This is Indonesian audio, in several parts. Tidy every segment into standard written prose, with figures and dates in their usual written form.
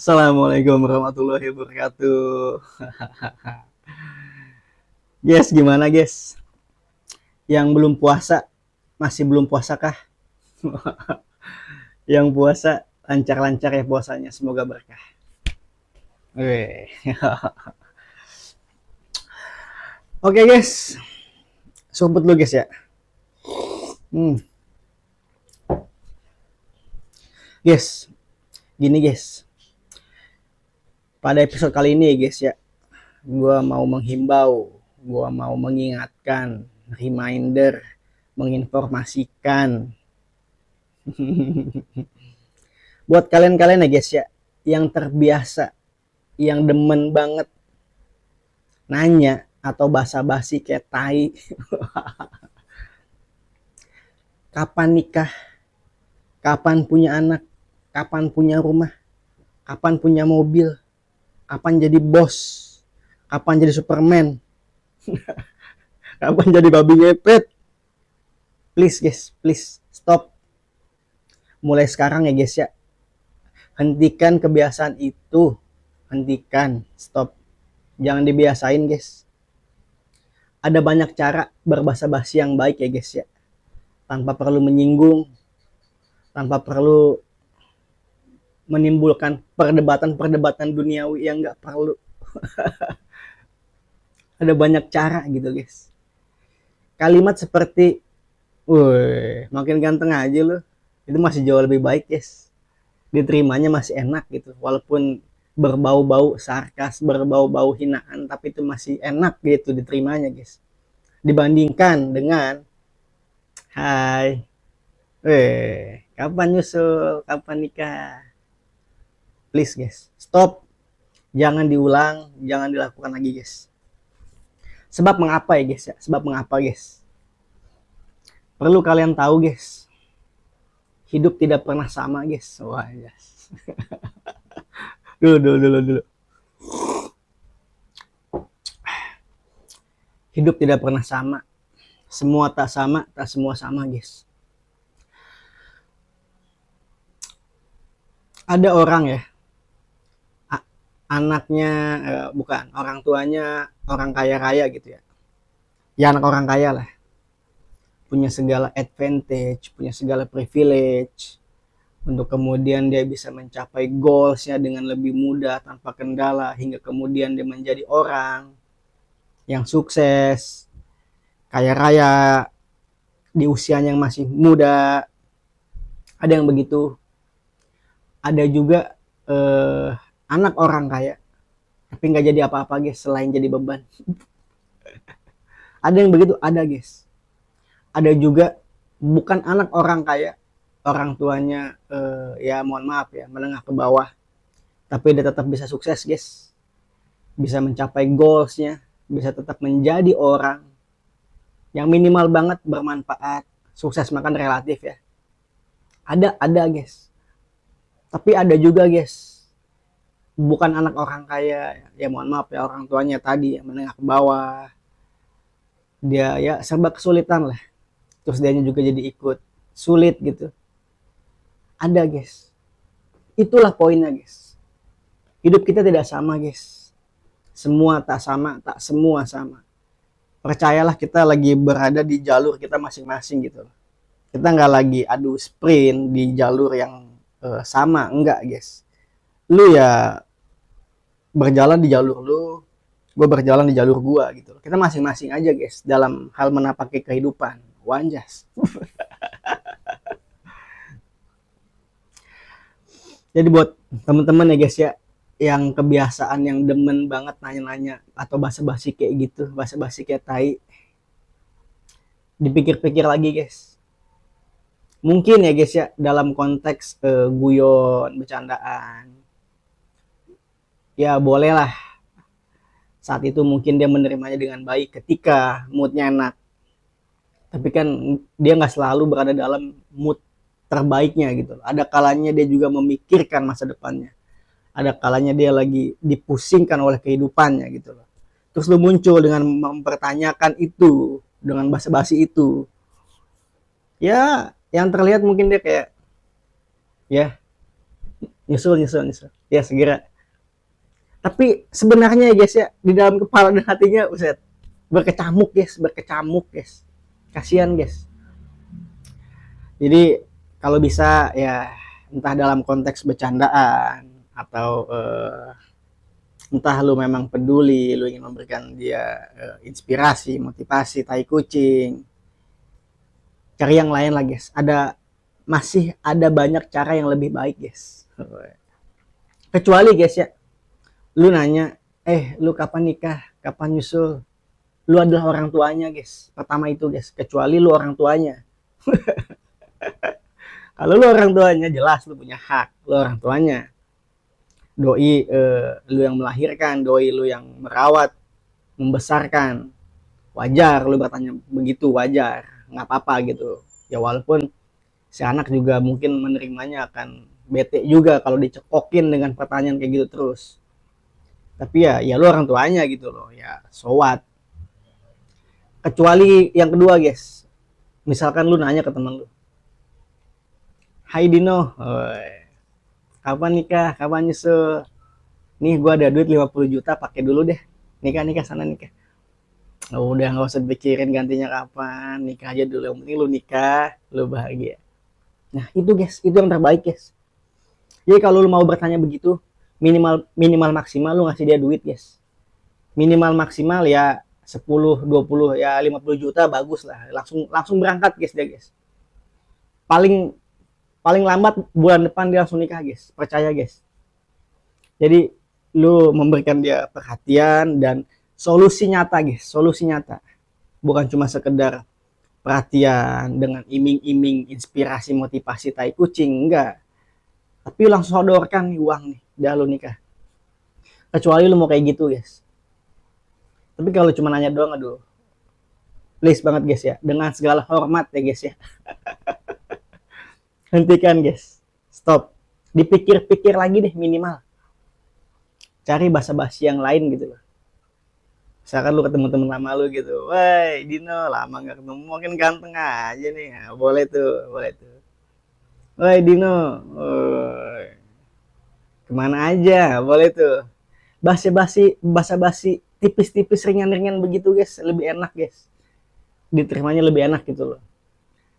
Assalamualaikum warahmatullahi wabarakatuh. Guys, gimana guys? Yang belum puasa, masih belum puasa kah? Yang puasa, lancar-lancar ya puasanya, semoga berkah. Oke. Oke guys, sumpet lu guys ya. Hmm. Guys, gini guys. Pada episode kali ini guys ya, gue mau menghimbau, gue mau mengingatkan, reminder, menginformasikan buat kalian-kalian ya guys ya, yang terbiasa, yang demen banget nanya atau basa-basi kayak tai. Kapan nikah? Kapan punya anak? Kapan punya rumah? Kapan punya mobil? Kapan jadi bos? Kapan jadi Superman? Kapan jadi babi ngepet? Please guys, please stop. Mulai sekarang ya guys ya. Hentikan kebiasaan itu. Hentikan, stop. Jangan dibiasain guys. Ada banyak cara berbahasa basi yang baik ya guys ya. Tanpa perlu menyinggung, tanpa perlu menimbulkan perdebatan-perdebatan duniawi yang nggak perlu. Ada banyak cara gitu guys. Kalimat seperti, "Woi, makin ganteng aja lo," itu masih jauh lebih baik guys. Diterimanya masih enak gitu, walaupun berbau-bau sarkas, berbau-bau hinaan, tapi itu masih enak gitu diterimanya guys. Dibandingkan dengan, "Hai, kapan nyusul, kapan nikah?" Please guys, stop. Jangan diulang, jangan dilakukan lagi guys. Sebab mengapa ya guys ya? Sebab mengapa guys? Perlu kalian tahu guys. Hidup tidak pernah sama guys. Wah, yes. Dulu. Hidup tidak pernah sama. Semua tak sama, tak semua sama guys. Ada orang ya, anaknya, bukan, orang tuanya orang kaya raya gitu ya. Ya anak orang kaya lah. Punya segala advantage, punya segala privilege, untuk kemudian dia bisa mencapai goalsnya dengan lebih mudah tanpa kendala, hingga kemudian dia menjadi orang yang sukses, kaya raya di usianya yang masih muda. Ada yang begitu. Ada juga anak orang kaya tapi nggak jadi apa-apa guys, selain jadi beban. Ada yang begitu, ada guys. Ada juga bukan anak orang kaya, orang tuanya ya mohon maaf ya, menengah ke bawah, tapi dia tetap bisa sukses guys, bisa mencapai goalsnya, bisa tetap menjadi orang yang minimal banget bermanfaat. Sukses makan relatif ya, ada guys. Tapi ada juga guys, bukan anak orang kaya, ya mohon maaf ya, orang tuanya tadi ya menengah ke bawah, dia ya serba kesulitan lah, terus dianya juga jadi ikut sulit gitu. Ada guys, itulah poinnya guys. Hidup kita tidak sama guys, semua tak sama, tak semua sama. Percayalah, kita lagi berada di jalur kita masing-masing gitu. Kita nggak lagi adu sprint di jalur yang sama, enggak guys. Lu ya berjalan di jalur lu, gue berjalan di jalur gua gitu. Kita masing-masing aja guys dalam hal menapaki kehidupan. Wanjas. Jadi buat temen-temen ya guys ya, yang kebiasaan yang demen banget nanya-nanya atau basa-basi kayak gitu, basa-basi kayak tai, dipikir-pikir lagi guys. Mungkin ya guys ya, dalam konteks guyon, bercandaan, ya boleh lah. Saat itu mungkin dia menerimanya dengan baik ketika moodnya enak. Tapi kan dia nggak selalu berada dalam mood terbaiknya gitu. Ada kalanya dia juga memikirkan masa depannya. Ada kalanya dia lagi dipusingkan oleh kehidupannya gitu loh. Terus lu muncul dengan mempertanyakan itu, dengan basa-basi itu. Ya, yang terlihat mungkin dia kayak, ya, nyusul. Ya, segera. Tapi sebenarnya ya guys ya, di dalam kepala dan hatinya, buset, berkecamuk guys. Kasihan guys. Jadi kalau bisa ya entah dalam konteks bercandaan atau entah lu memang peduli, lu ingin memberikan dia inspirasi, motivasi, tai kucing, cari yang lain lah guys. Masih ada banyak cara yang lebih baik guys. Kecuali guys ya, lu nanya, lu kapan nikah, kapan nyusul, lu adalah orang tuanya guys. Pertama itu guys, kecuali lu orang tuanya. Kalau lu orang tuanya, jelas lu punya hak, lu orang tuanya. Doi lu yang melahirkan, doi lu yang merawat, membesarkan. Wajar lu bertanya begitu, wajar, nggak apa-apa gitu. Ya walaupun si anak juga mungkin menerimanya akan bete juga kalau dicekokin dengan pertanyaan kayak gitu terus. Tapi ya lu orang tuanya gitu loh, ya so what. Kecuali yang kedua guys, misalkan lu nanya ke temen lu, Hai Dino, kapan nikah, kapan nyusul, nih gue ada duit 50 juta, pakai dulu deh, nikah sana nikah. Udah nggak usah pikirin gantinya kapan, nikah aja dulu, yang penting lu nikah, lu bahagia. Nah itu guys, itu yang terbaik guys. Jadi kalau lu mau bertanya begitu, minimal minimal maksimal lu ngasih dia duit guys. Minimal maksimal ya 10, 20, ya 50 juta bagus lah. Langsung berangkat guys dia guys. Paling paling lambat bulan depan dia langsung nikah guys. Percaya guys. Jadi lu memberikan dia perhatian dan solusi nyata guys, solusi nyata. Bukan cuma sekedar perhatian dengan iming-iming inspirasi motivasi tai kucing, enggak. Tapi langsung sodorkan nih uang nih, dah lu nikah. Kecuali lu mau kayak gitu guys. Tapi kalau cuma nanya doang, aduh, please banget guys ya, dengan segala hormat ya guys ya, hentikan guys, stop, dipikir-pikir lagi deh minimal, cari basa-basi yang lain gitu loh. Misalkan lu ketemu temen lama lu gitu, woi Dino, lama gak ketemu, makin ganteng aja nih, nah, boleh tuh, woi Dino, kemana aja, boleh tuh, basa-basi tipis-tipis ringan-ringan begitu guys, lebih enak guys, diterimanya lebih enak gitu loh.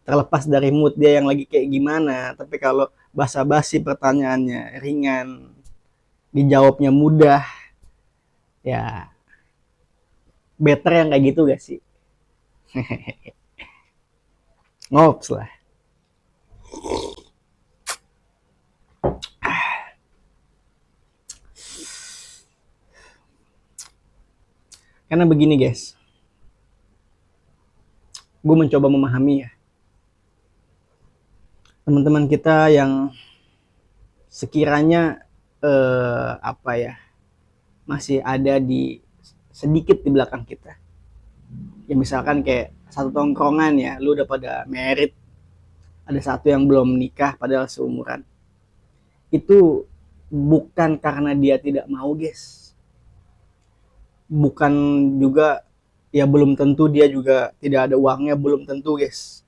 Terlepas dari mood dia yang lagi kayak gimana, tapi kalau basa-basi pertanyaannya ringan, dijawabnya mudah, ya better yang kayak gitu gak sih? Ngops lah. Karena begini guys, gue mencoba memahami ya, teman-teman kita yang sekiranya apa ya, masih ada sedikit di belakang kita. Ya misalkan kayak satu tongkrongan ya, lu udah pada merit, ada satu yang belum nikah padahal seumuran. Itu bukan karena dia tidak mau guys. Bukan juga, ya belum tentu dia juga tidak ada uangnya, belum tentu guys.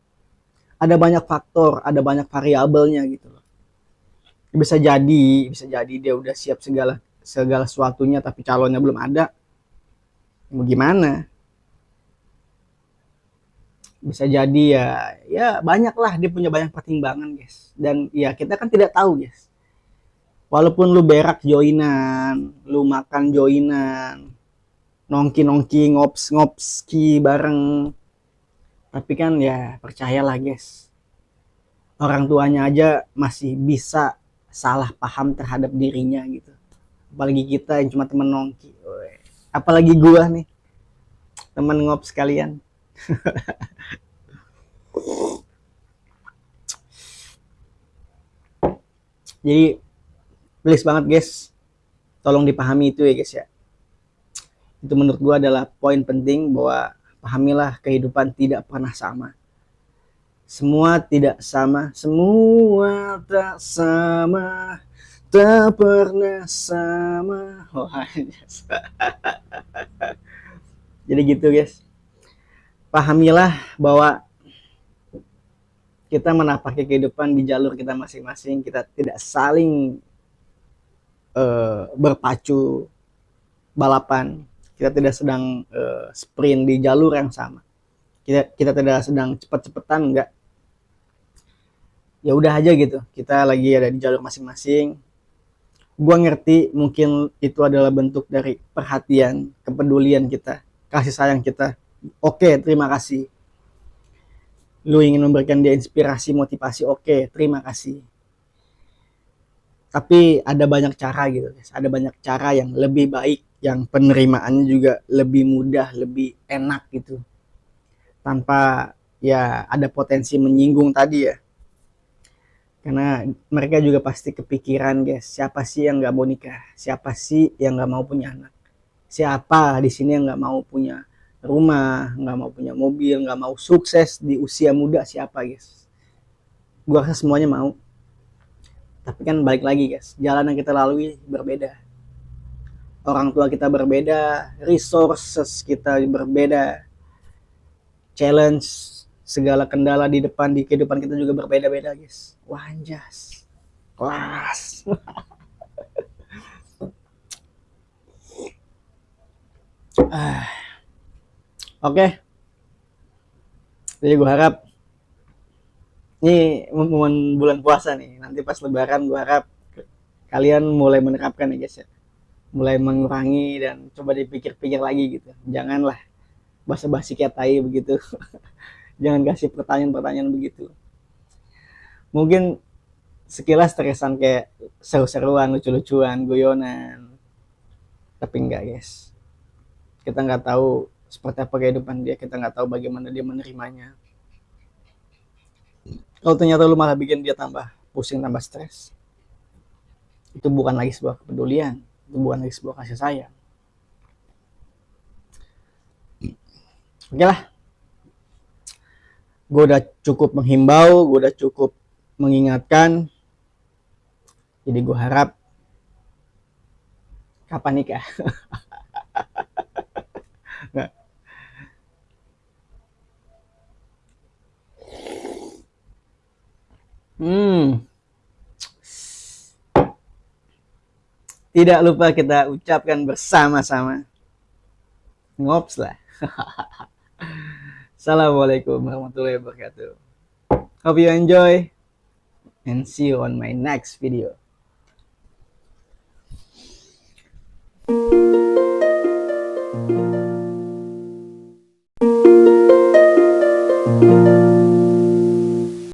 Ada banyak faktor, ada banyak variabelnya gitu loh. Bisa jadi dia udah siap segala sesuatunya tapi calonnya belum ada. Bagaimana? Bisa jadi ya banyak lah, dia punya banyak pertimbangan guys. Dan ya kita kan tidak tahu guys. Walaupun lu berak joinan, lu makan joinan, nongki ngopski bareng, tapi kan ya percayalah guys, orang tuanya aja masih bisa salah paham terhadap dirinya gitu, apalagi kita yang cuma temen nongki. Apalagi gua nih, temen ngops sekalian. Jadi please banget guys, tolong dipahami itu ya guys ya. Itu menurut gua adalah poin penting, bahwa pahamilah kehidupan tidak pernah sama. Semua tidak sama, semua tak sama, tak pernah sama. Oh, yes. Jadi gitu guys. Pahamilah bahwa kita menapaki kehidupan di jalur kita masing-masing. Kita tidak saling berpacu balapan. Kita tidak sedang sprint di jalur yang sama. Kita tidak sedang cepet-cepetan, enggak. Ya udah aja gitu. Kita lagi ada di jalur masing-masing. Gua ngerti mungkin itu adalah bentuk dari perhatian, kepedulian kita, kasih sayang kita. Oke, terima kasih. Lu ingin memberikan dia inspirasi, motivasi, oke, terima kasih. Tapi ada banyak cara gitu guys. Ada banyak cara yang lebih baik, yang penerimaannya juga lebih mudah, lebih enak gitu. Tanpa ya ada potensi menyinggung tadi ya. Karena mereka juga pasti kepikiran guys, siapa sih yang nggak mau nikah? Siapa sih yang nggak mau punya anak? Siapa di sini yang nggak mau punya rumah, nggak mau punya mobil, nggak mau sukses di usia muda? Siapa guys? Gua rasa semuanya mau. Tapi kan balik lagi guys, jalan yang kita lalui berbeda. Orang tua kita berbeda, resources kita berbeda, challenge, segala kendala di depan di kehidupan kita juga berbeda-beda guys. Wah anjas, kelas. Oke, jadi gue harap ini momen bulan puasa nih, nanti pas lebaran gue harap kalian mulai menerapkan ya guys ya, mulai mengurangi dan coba dipikir-pikir lagi gitu. Janganlah basa-basi kayak tai begitu. Jangan kasih pertanyaan-pertanyaan begitu. Mungkin sekilas terkesan kayak seru-seruan, lucu-lucuan, guyonan, tapi enggak guys. Kita nggak tahu seperti apa kehidupan dia, kita nggak tahu bagaimana dia menerimanya. Kalau ternyata lu malah bikin dia tambah pusing, tambah stres, itu bukan lagi sebuah kepedulian, itu bukan lagi sebuah kasih sayang. Oke lah, gue udah cukup menghimbau, gue udah cukup mengingatkan. Jadi gue harap kapan nikah? Nggak. Tidak lupa kita ucapkan bersama-sama. Ngops lah. Assalamualaikum warahmatullahi wabarakatuh. Hope you enjoy and see you on my next video.